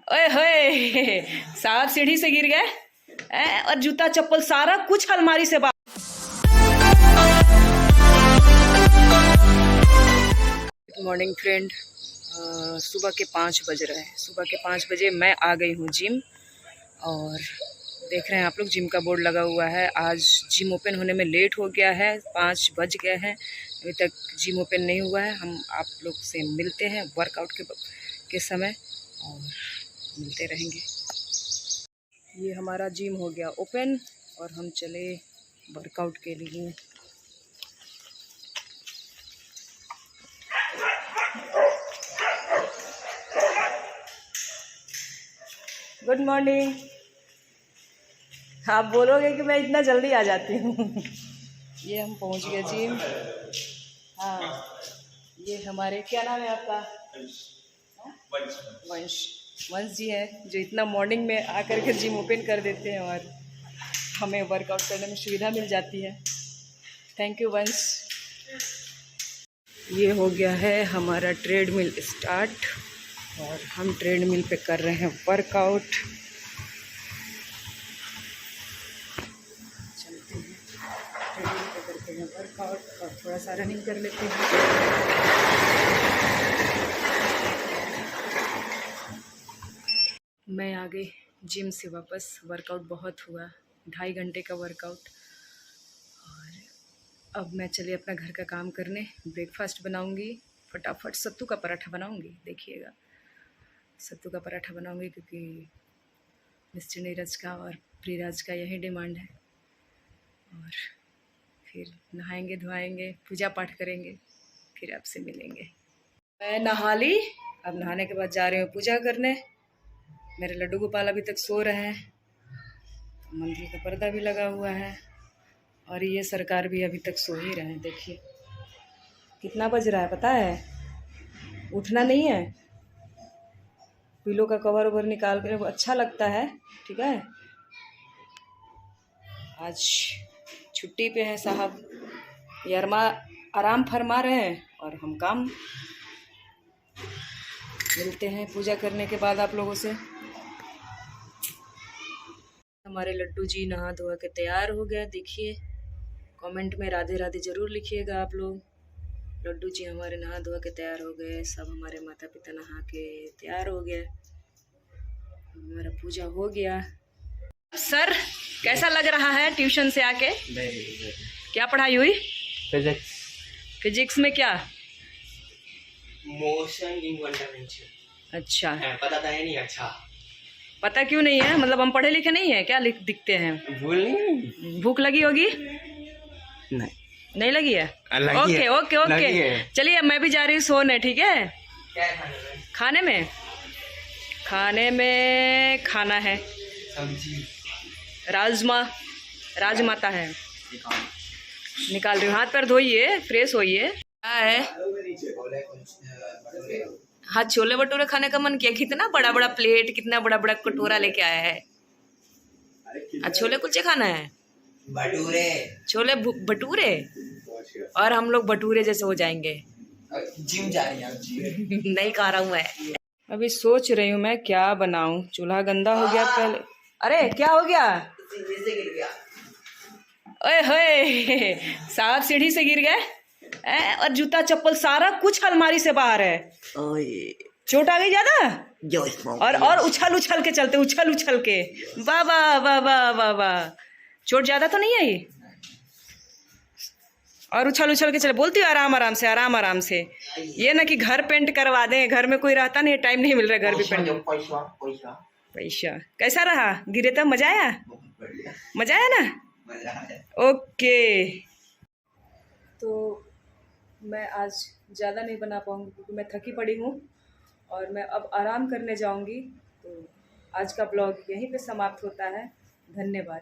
ओए होए साहब सीढ़ी से गिर गए और जूता चप्पल सारा कुछ अलमारी से बाहर। गुड मॉर्निंग फ्रेंड, सुबह के 5 बज रहे हैं। सुबह के 5 बजे मैं आ गई हूँ जिम। और देख रहे हैं आप लोग जिम का बोर्ड लगा हुआ है। आज जिम ओपन होने में लेट हो गया है, 5 बज गए हैं, अभी तक जिम ओपन नहीं हुआ है। हम आप लोग से मिलते हैं वर्कआउट के समय और मिलते रहेंगे। ये हमारा जिम हो गया ओपन और हम चले वर्कआउट के लिए। Good morning. आप बोलोगे कि मैं इतना जल्दी आ जाती हूँ। ये हम पहुँच गए जिम। हाँ, ये हमारे, क्या नाम है आपका? वंश। वंश जी है जो इतना मॉर्निंग में आकर के जिम ओपन कर देते हैं और हमें वर्कआउट करने में सुविधा मिल जाती है। थैंक यू वंश। ये हो गया है हमारा ट्रेडमिल स्टार्ट और हम ट्रेडमिल पे कर रहे हैं वर्कआउट। चलते हैं ट्रेडमिल पे करते हैं वर्कआउट और थोड़ा सा रनिंग कर लेते हैं। मैं आ गई जिम से वापस। वर्कआउट बहुत हुआ, 2.5 घंटे का वर्कआउट। और अब मैं चली अपना घर का काम करने। ब्रेकफास्ट बनाऊंगी, फटाफट सत्तू का पराठा बनाऊंगी। देखिएगा, सत्तू का पराठा बनाऊंगी क्योंकि मिस्टर नीरज का और प्रीराज का यही डिमांड है। और फिर नहाएंगे धोएंगे, पूजा पाठ करेंगे, फिर आपसे मिलेंगे। मैं नहा ली, अब नहाने के बाद जा रही हूँ पूजा करने। मेरे लड्डू गोपाल अभी तक सो रहे हैं, मंदिर का पर्दा भी लगा हुआ है और ये सरकार भी अभी तक सो ही रहे हैं। देखिए कितना बज रहा है पता है? उठना नहीं है। पिलो का कवर ओवर निकाल कर अच्छा लगता है, ठीक है। आज छुट्टी पे है साहब, यरमा आराम फरमा रहे हैं और हम काम। मिलते हैं पूजा करने के बाद आप लोगों से। हमारे लड्डू जी नहा धोआ के तैयार हो गए। देखिए, कमेंट में राधे राधे ज़रूर लिखिएगा आप लोग। लड्डू जी हमारे नहा धोआ के तैयार हो गए, सब हमारे माता पिता नहा के तैयार हो गए, हमारा पूजा हो गया। सर कैसा लग रहा है ट्यूशन से आके? क्या पढ़ाई हुई? फिजिक्स। फिजिक्स में क्या? Motion in one dimension. अच्छा, पता था नहीं? अच्छा, पता क्यों नहीं है? मतलब हम पढ़े लिखे नहीं है क्या? दिखते हैं। भूल नहीं? भूख लगी होगी? नहीं लगी है? ओके ओके ओके, चलिए मैं भी जा रही हूँ सोने, ठीक है। क्या खाने में? खाने में खाना है सब्जी, राजमाता है। निकाल रही हूँ। हाथ पैर धोइए, फ्रेश होइए। क्या है? हाँ, छोले भटूरे खाने का मन किया। कितना बड़ा बड़ा प्लेट, कितना बड़ा बड़ा कटोरा लेके आया है। आज छोले कुलचे खाना है? भटूरे, छोले भटूरे। और हम लोग भटूरे जैसे हो जाएंगे। जिम जा रही है? नहीं खा रहा हूँ मैं। अभी सोच रही हूँ मैं क्या बनाऊं। चूल्हा गंदा हो गया पहले। अरे क्या हो गया? सीढ़ी से गिर गया। ओए होए साहब सीढ़ी से गिर गए और जूता चप्पल सारा कुछ अलमारी से बाहर है। चोट आ गई ज्यादा? और उछल उछल के चलते, उछल उछल के। वाह वाह वाह वाह वाह वाह। चोट ज्यादा तो नहीं आई? और उछल उछल के चले। बोलती हूँ आराम आराम से, आराम आराम से। ये ना कि घर पेंट करवा दें, घर में कोई रहता नहीं, टाइम नहीं मिल रहा घर भी पेंट। पैसा कैसा रहा? गिरे तो मजा आया? मजा आया ना? ओके। तो मैं आज ज़्यादा नहीं बना पाऊँगी क्योंकि मैं थकी पड़ी हूँ और मैं अब आराम करने जाऊँगी। तो आज का ब्लॉग यहीं पे समाप्त होता है। धन्यवाद।